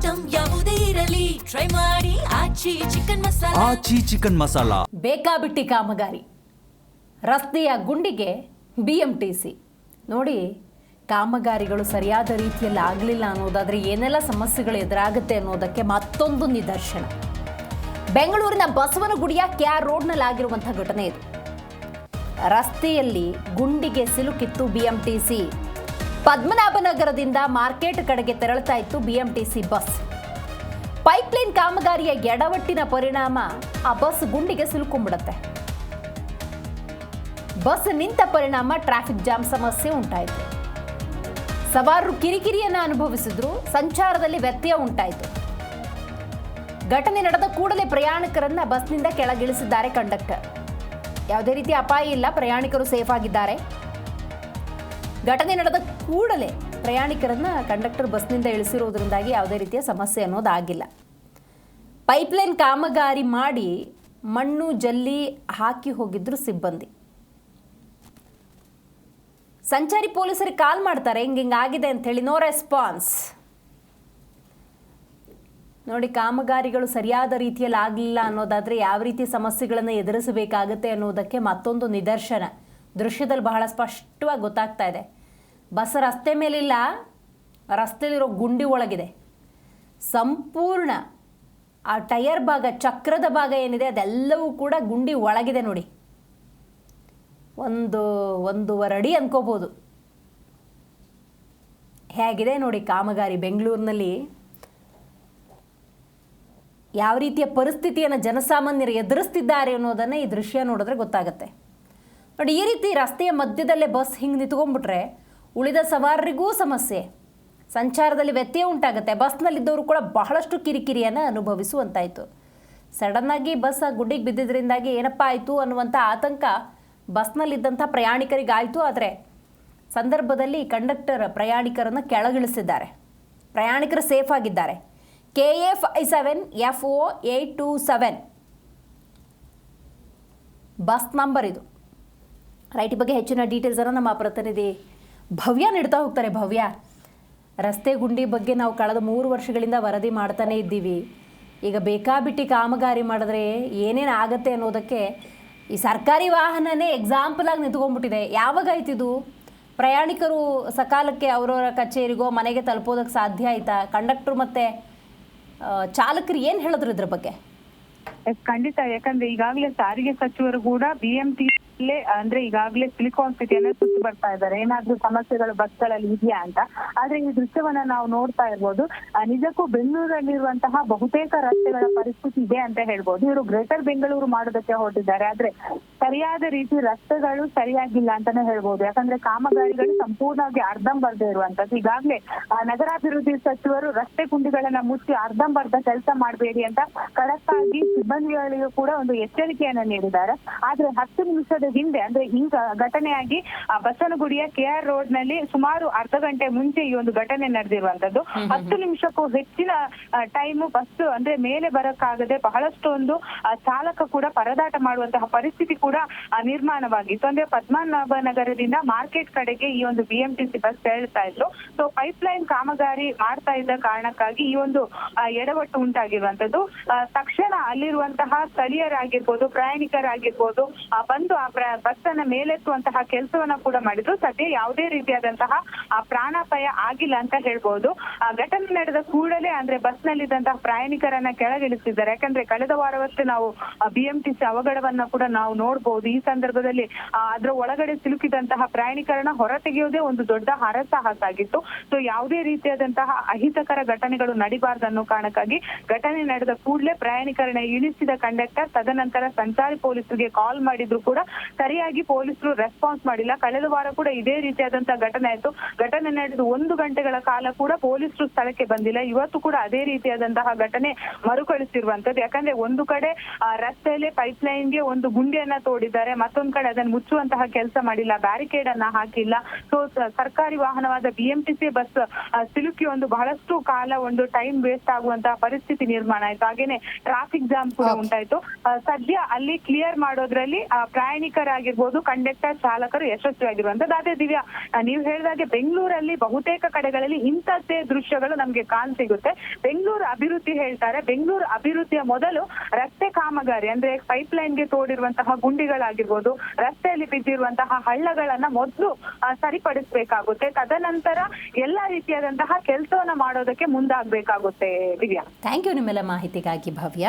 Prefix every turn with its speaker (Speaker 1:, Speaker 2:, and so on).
Speaker 1: Item ಯಾವುದೇ ಇರಲಿ try ಮಾಡಿ ಆಚಿ ಚಿಕನ್ ಮಸಾಲಾ.
Speaker 2: ಬೇಕಾಬಿಟ್ಟಿ ಕಾಮಗಾರಿ, ರಸ್ತೆಯ ಗುಂಡಿಗೆ BMTC. ನೋಡಿ, ಕಾಮಗಾರಿಗಳು ಸರಿಯಾದ ರೀತಿಯಲ್ಲಿ ಆಗಲಿಲ್ಲ ಅನ್ನೋದಾದರೆ ಏನೆಲ್ಲ ಸಮಸ್ಯೆಗಳು ಎದುರಾಗುತ್ತೆ ಅನ್ನೋದಕ್ಕೆ ಮತ್ತೊಂದು ನಿದರ್ಶನ. ಬೆಂಗಳೂರಿನ ಬಸವನಗುಡಿಯ KR ರೋಡ್ನಲ್ಲಿ ಆಗಿರುವಂಥ ಘಟನೆ ಇದು. ರಸ್ತೆಯಲ್ಲಿ ಗುಂಡಿಗೆ ಸಿಲುಕಿತ್ತು BMTC. ಪದ್ಮನಾಭನಗರದಿಂದ ಮಾರ್ಕೆಟ್ ಕಡೆಗೆ ತೆರಳುತ್ತಾ ಇತ್ತು BMTC ಬಸ್. ಪೈಪ್ಲೈನ್ ಕಾಮಗಾರಿಯ ಎಡವಟ್ಟಿನ ಪರಿಣಾಮ ಆ ಬಸ್ ಗುಂಡಿಗೆ ಸಿಲುಕೊಂಡ್ಬಿಡುತ್ತೆ. ಬಸ್ ನಿಂತ ಪರಿಣಾಮ ಟ್ರಾಫಿಕ್ ಜಾಮ್ ಸಮಸ್ಯೆ ಉಂಟಾಯಿತು. ಸವಾರರು ಕಿರಿಕಿರಿಯನ್ನು ಅನುಭವಿಸಿದ್ರು, ಸಂಚಾರದಲ್ಲಿ ವ್ಯತ್ಯಯ ಉಂಟಾಯಿತು. ಘಟನೆ ನಡೆದ ಕೂಡಲೇ ಪ್ರಯಾಣಿಕರನ್ನ ಬಸ್ನಿಂದ ಕೆಳಗಿಳಿಸಿದ್ದಾರೆ ಕಂಡಕ್ಟರ್. ಯಾವುದೇ ರೀತಿಯ ಅಪಾಯ ಇಲ್ಲ, ಪ್ರಯಾಣಿಕರು ಸೇಫ್ ಆಗಿದ್ದಾರೆ. ಘಟನೆ ನಡೆದ ಕೂಡಲೇ ಪ್ರಯಾಣಿಕರನ್ನ ಕಂಡಕ್ಟರ್ ಬಸ್ನಿಂದ ಇಳಿಸಿರೋದ್ರಿಂದಾಗಿ ಯಾವುದೇ ರೀತಿಯ ಸಮಸ್ಯೆ ಅನ್ನೋದಾಗಿಲ್ಲ. ಪೈಪ್ಲೈನ್ ಕಾಮಗಾರಿ ಮಾಡಿ ಮಣ್ಣು ಜಲ್ಲಿ ಹಾಕಿ ಹೋಗಿದ್ರು ಸಿಬ್ಬಂದಿ. ಸಂಚಾರಿ ಪೊಲೀಸರಿಗೆ ಕಾಲ್ ಮಾಡ್ತಾರೆ, ಹಿಂಗಾಗಿದೆ ಅಂತ ಹೇಳಿ, ನೋ ರೆಸ್ಪಾನ್ಸ್. ನೋಡಿ, ಕಾಮಗಾರಿಗಳು ಸರಿಯಾದ ರೀತಿಯಲ್ಲಿ ಆಗಲಿಲ್ಲ ಅನ್ನೋದಾದರೆ ಯಾವ ರೀತಿ ಸಮಸ್ಯೆಗಳನ್ನು ಎದುರಿಸಬೇಕಾಗುತ್ತೆ ಅನ್ನೋದಕ್ಕೆ ಮತ್ತೊಂದು ನಿದರ್ಶನ ದೃಶ್ಯದಲ್ಲಿ ಬಹಳ ಸ್ಪಷ್ಟವಾಗಿ ಗೊತ್ತಾಗ್ತಾ ಇದೆ. ಬಸ್ ರಸ್ತೆ ಮೇಲಿಲ್ಲ, ರಸ್ತೆಯಲ್ಲಿರೋ ಗುಂಡಿ ಒಳಗಿದೆ. ಸಂಪೂರ್ಣ ಆ ಟಯರ್ ಭಾಗ, ಚಕ್ರದ ಭಾಗ ಏನಿದೆ ಅದೆಲ್ಲವೂ ಕೂಡ ಗುಂಡಿ ಒಳಗಿದೆ. ನೋಡಿ, 1.5 ಅಡಿ ಅನ್ಕೋಬೋದು. ಹೇಗಿದೆ ನೋಡಿ ಕಾಮಗಾರಿ. ಬೆಂಗಳೂರಿನಲ್ಲಿ ಯಾವ ರೀತಿಯ ಪರಿಸ್ಥಿತಿಯನ್ನು ಜನಸಾಮಾನ್ಯರು ಎದುರಿಸ್ತಿದ್ದಾರೆ ಅನ್ನೋದನ್ನು ಈ ದೃಶ್ಯ ನೋಡಿದ್ರೆ ಗೊತ್ತಾಗುತ್ತೆ. ನೋಡಿ, ಈ ರೀತಿ ರಸ್ತೆಯ ಮಧ್ಯದಲ್ಲೇ ಬಸ್ ಹಿಂಗೆ ನಿಂತ್ಕೊಂಡ್ಬಿಟ್ರೆ ಉಳಿದ ಸವಾರರಿಗೂ ಸಮಸ್ಯೆ, ಸಂಚಾರದಲ್ಲಿ ವ್ಯತ್ಯಯ ಉಂಟಾಗುತ್ತೆ. ಬಸ್ನಲ್ಲಿದ್ದವರು ಕೂಡ ಬಹಳಷ್ಟು ಕಿರಿಕಿರಿಯನ್ನು ಅನುಭವಿಸುವಂತಾಯಿತು. ಸಡನ್ನಾಗಿ ಬಸ್ ಆ ಗುಡ್ಡಿಗೆ ಬಿದ್ದಿದ್ದರಿಂದಾಗಿ ಏನಪ್ಪ ಆಯಿತು ಅನ್ನುವಂಥ ಆತಂಕ ಬಸ್ನಲ್ಲಿದ್ದಂಥ ಪ್ರಯಾಣಿಕರಿಗಾಯಿತು. ಆದರೆ ಸಂದರ್ಭದಲ್ಲಿ ಕಂಡಕ್ಟರ್ ಪ್ರಯಾಣಿಕರನ್ನು ಕೆಳಗಿಳಿಸಿದ್ದಾರೆ. ಪ್ರಯಾಣಿಕರು ಸೇಫ್ ಆಗಿದ್ದಾರೆ. KA 57 FO 827 ಬಸ್ ನಂಬರ್ ಇದು. ರೈಟ್, ಬಗ್ಗೆ ಹೆಚ್ಚಿನ ಡೀಟೇಲ್ಸನ್ನು ನಮ್ಮ ಪ್ರತಿನಿಧಿ ಭವ್ಯ ನೀಡ್ತಾ ಹೋಗ್ತಾರೆ. ಭವ್ಯ, ರಸ್ತೆ ಗುಂಡಿ ಬಗ್ಗೆ ನಾವು ಕಳೆದ 3 ವರ್ಷಗಳಿಂದ ವರದಿ ಮಾಡ್ತಾನೆ ಇದ್ದೀವಿ. ಈಗ ಬೇಕಾಬಿಟ್ಟಿ ಕಾಮಗಾರಿ ಮಾಡಿದ್ರೆ ಏನೇನು ಆಗತ್ತೆ ಅನ್ನೋದಕ್ಕೆ ಈ ಸರ್ಕಾರಿ ವಾಹನನೇ ಎಕ್ಸಾಂಪಲ್ ಆಗಿ ನಿಂತ್ಕೊಂಡ್ಬಿಟ್ಟಿದೆ. ಯಾವಾಗ ಆಯ್ತಿದು? ಪ್ರಯಾಣಿಕರು ಸಕಾಲಕ್ಕೆ ಅವರವರ ಕಚೇರಿಗೋ ಮನೆಗೆ ತಲುಪೋದಕ್ಕೆ ಸಾಧ್ಯ ಆಯ್ತಾ? ಕಂಡಕ್ಟರ್ ಮತ್ತು ಚಾಲಕರು ಏನು ಹೇಳಿದ್ರು ಇದ್ರ ಬಗ್ಗೆ?
Speaker 3: ಖಂಡಿತ, ಯಾಕಂದ್ರೆ ಈಗಾಗಲೇ ಸಾರಿಗೆ ಸಚಿವರು ಕೂಡ BMTC ಅಂದ್ರೆ ಈಗಾಗಲೇ ಸಿಲಿಕಾನ್ ಸಿಟಿಯನ್ನ ಸುತ್ತು ಬರ್ತಾ ಇದ್ದಾರೆ, ಏನಾದ್ರೂ ಸಮಸ್ಯೆಗಳು ಬಸ್ಗಳಲ್ಲಿ ಇದೆಯಾ ಅಂತ. ಆದ್ರೆ ಈ ದೃಶ್ಯವನ್ನ ನಾವು ನೋಡ್ತಾ ಇರ್ಬೋದು. ನಿಜಕ್ಕೂ ಬೆಂಗಳೂರಲ್ಲಿರುವಂತಹ ಬಹುತೇಕ ರಸ್ತೆಗಳ ಪರಿಸ್ಥಿತಿ ಇದೆ ಅಂತ ಹೇಳ್ಬೋದು. ಇವರು ಗ್ರೇಟರ್ ಬೆಂಗಳೂರು ಮಾಡೋದಕ್ಕೆ ಹೊರಟಿದ್ದಾರೆ, ಆದ್ರೆ ಸರಿಯಾದ ರೀತಿ ರಸ್ತೆಗಳು ಸರಿಯಾಗಿಲ್ಲ ಅಂತಾನೆ ಹೇಳ್ಬೋದು. ಯಾಕಂದ್ರೆ ಕಾಮಗಾರಿಗಳು ಸಂಪೂರ್ಣವಾಗಿ ಅರ್ಧಂಬರ್ಧ ಇರುವಂತದ್ದು. ಈಗಾಗಲೇ ನಗರಾಭಿವೃದ್ಧಿ ಸಚಿವರು ರಸ್ತೆ ಗುಂಡಿಗಳನ್ನ ಮುಚ್ಚಿ ಅರ್ಧಂಬರ್ಧ ಕೆಲಸ ಮಾಡಬೇಡಿ ಅಂತ ಖಡಕ್ ಆಗಿ ಸಿಬ್ಬಂದಿಗಳಿಗೂ ಕೂಡ ಒಂದು ಎಚ್ಚರಿಕೆಯನ್ನ ನೀಡಿದ್ದಾರೆ. ಆದ್ರೆ 10 ನಿಮಿಷದ ಹಿಂದೆ, ಅಂದ್ರೆ ಈಗ ಘಟನೆಯಾಗಿ ಬಸವನಗುಡಿಯ KR ರೋಡ್ ನಲ್ಲಿ ಸುಮಾರು ಅರ್ಧ ಗಂಟೆ ಮುಂಚೆ ಈ ಒಂದು ಘಟನೆ ನಡೆದಿರುವಂತದ್ದು. 10 ನಿಮಿಷಕ್ಕೂ ಹೆಚ್ಚಿನ ಟೈಮ್ ಬಸ್ ಅಂದ್ರೆ ಮೇಲೆ ಬರಕ್ಕಾಗದೆ ಬಹಳಷ್ಟು ಒಂದು ಚಾಲಕ ಕೂಡ ಪರದಾಟ ಮಾಡುವಂತಹ ಪರಿಸ್ಥಿತಿ ಕೂಡ ನಿರ್ಮಾಣವಾಗಿತ್ತು. ಅಂದ್ರೆ ಪದ್ಮನಾಭನಗರದಿಂದ ಮಾರ್ಕೆಟ್ ಕಡೆಗೆ ಈ ಒಂದು BMTC ಬಸ್ ತೆರಳುತ್ತಾ ಇದ್ರು. ಸೊ ಪೈಪ್ಲೈನ್ ಕಾಮಗಾರಿ ಮಾಡ್ತಾ ಇದ್ದ ಕಾರಣಕ್ಕಾಗಿ ಈ ಒಂದು ಎಡವಟ್ಟು ಉಂಟಾಗಿರುವಂತದ್ದು. ತಕ್ಷಣ ಅಲ್ಲಿರುವಂತಹ ಸ್ಥಳೀಯರಾಗಿರ್ಬೋದು, ಪ್ರಯಾಣಿಕರಾಗಿರ್ಬೋದು ಬಂದು ಆ ಬಸ್ ಅನ್ನ ಮೇಲೆತ್ತುವಂತಹ ಕೆಲಸವನ್ನ ಕೂಡ ಮಾಡಿದ್ರು. ಸದ್ಯ ಯಾವುದೇ ರೀತಿಯಾದಂತಹ ಪ್ರಾಣಾಪಾಯ ಆಗಿಲ್ಲ ಅಂತ ಹೇಳ್ಬೋದು. ಘಟನೆ ನಡೆದ ಕೂಡಲೇ ಅಂದ್ರೆ ಬಸ್ ನಲ್ಲಿದ್ದಂತಹ ಪ್ರಯಾಣಿಕರನ್ನ ಕೆಳಗಿಳಿಸಿದ್ದಾರೆ. ಯಾಕಂದ್ರೆ ಕಳೆದ ವಾರವಷ್ಟೇ ನಾವು BMTC ಅವಘಡವನ್ನ ಕೂಡ ನಾವು ನೋಡ್ಬೋದು. ಈ ಸಂದರ್ಭದಲ್ಲಿ ಅದ್ರ ಒಳಗಡೆ ಸಿಲುಕಿದಂತಹ ಪ್ರಯಾಣಿಕರನ್ನ ಹೊರ ತೆಗೆಯೋದೇ ಒಂದು ದೊಡ್ಡ ಹರಸಾಹಸ ಆಗಿತ್ತು. ಸೊ ಯಾವುದೇ ರೀತಿಯಾದಂತಹ ಅಹಿತಕರ ಘಟನೆಗಳು ನಡಿಬಾರ್ದು ಅನ್ನೋ ಕಾರಣಕ್ಕಾಗಿ ಘಟನೆ ನಡೆದ ಕೂಡಲೇ ಪ್ರಯಾಣಿಕರನ್ನ ಇಳಿಸಿದ ಕಂಡಕ್ಟರ್ ತದನಂತರ ಸಂಚಾರಿ ಪೊಲೀಸರಿಗೆ ಕಾಲ್ ಮಾಡಿದ್ರು ಕೂಡ ಸರಿಯಾಗಿ ಪೊಲೀಸರು ರೆಸ್ಪಾನ್ಸ್ ಮಾಡಿಲ್ಲ. ಕಳೆದ ವಾರ ಕೂಡ ಇದೇ ರೀತಿಯಾದಂತಹ ಘಟನೆ ಆಯ್ತು. ಘಟನೆ ನಡೆದು 1 ಗಂಟೆಗಳ ಕಾಲ ಕೂಡ ಪೊಲೀಸರು ಸ್ಥಳಕ್ಕೆ ಬಂದಿಲ್ಲ. ಇವತ್ತು ಕೂಡ ಅದೇ ರೀತಿಯಾದಂತಹ ಘಟನೆ ಮರುಕಳಿಸಿರುವಂತದ್ದು. ಯಾಕಂದ್ರೆ ಒಂದು ಕಡೆ ರಸ್ತೆಯಲ್ಲಿ ಪೈಪ್ಲೈನ್ಗೆ ಒಂದು ಗುಂಡಿಯನ್ನ ತೋಡಿದ್ದಾರೆ, ಮತ್ತೊಂದ್ ಕಡೆ ಅದನ್ನ ಮುಚ್ಚುವಂತಹ ಕೆಲಸ ಮಾಡಿಲ್ಲ, ಬ್ಯಾರಿಕೇಡ್ ಅನ್ನ ಹಾಕಿಲ್ಲ. ಸೊ ಸರ್ಕಾರಿ ವಾಹನವಾದ BMTC ಬಸ್ ಸಿಲುಕಿ ಒಂದು ಬಹಳಷ್ಟು ಕಾಲ ಒಂದು ಟೈಮ್ ವೇಸ್ಟ್ ಆಗುವಂತಹ ಪರಿಸ್ಥಿತಿ ನಿರ್ಮಾಣ ಆಯ್ತು. ಹಾಗೇನೆ ಟ್ರಾಫಿಕ್ ಜಾಮ್ ಕೂಡ ಉಂಟಾಯ್ತು. ಸದ್ಯ ಅಲ್ಲಿ ಕ್ಲಿಯರ್ ಮಾಡೋದ್ರಲ್ಲಿ ಪ್ರಯಾಣಿಕರಾಗಿರ್ಬೋದು, ಕಂಡಕ್ಟರ್, ಚಾಲಕರು ಯಶಸ್ವಿಯಾಗಿರುವಂತದ್ದು. ಅದೇ ದಿವ್ಯಾ, ನೀವು ಹೇಳಿದಾಗೆ ಬೆಂಗಳೂರಲ್ಲಿ ಬಹುತೇಕ ಕಡೆಗಳಲ್ಲಿ ಇಂಥದ್ದೇ ದೃಶ್ಯಗಳು ನಮ್ಗೆ ಕಾಣ್ ಸಿಗುತ್ತೆ. ಬೆಂಗಳೂರು ಅಭಿವೃದ್ಧಿ ಹೇಳ್ತಾರೆ, ಬೆಂಗಳೂರು ಅಭಿವೃದ್ಧಿಯ ಮೊದಲು ರಸ್ತೆ ಕಾಮಗಾರಿ ಅಂದ್ರೆ ಪೈಪ್ ಲೈನ್ಗೆ ತೋಡಿರುವಂತಹ ಗುಂಡಿಗಳಾಗಿರ್ಬೋದು, ರಸ್ತೆಯಲ್ಲಿ ಬಿದ್ದಿರುವಂತಹ ಹಳ್ಳಗಳನ್ನ ಮೊದಲು ಸರಿಪಡಿಸಬೇಕಾಗುತ್ತೆ. ತದನಂತರ ಎಲ್ಲಾ ರೀತಿಯಾದಂತಹ ಕೆಲಸವನ್ನ ಮಾಡೋದಕ್ಕೆ ಮುಂದಾಗಬೇಕಾಗುತ್ತೆ. ದಿವ್ಯಾ,
Speaker 2: ಥ್ಯಾಂಕ್ ಯು ನಿಮ್ಮೆಲ್ಲ ಮಾಹಿತಿಗಾಗಿ ಭವ್ಯ.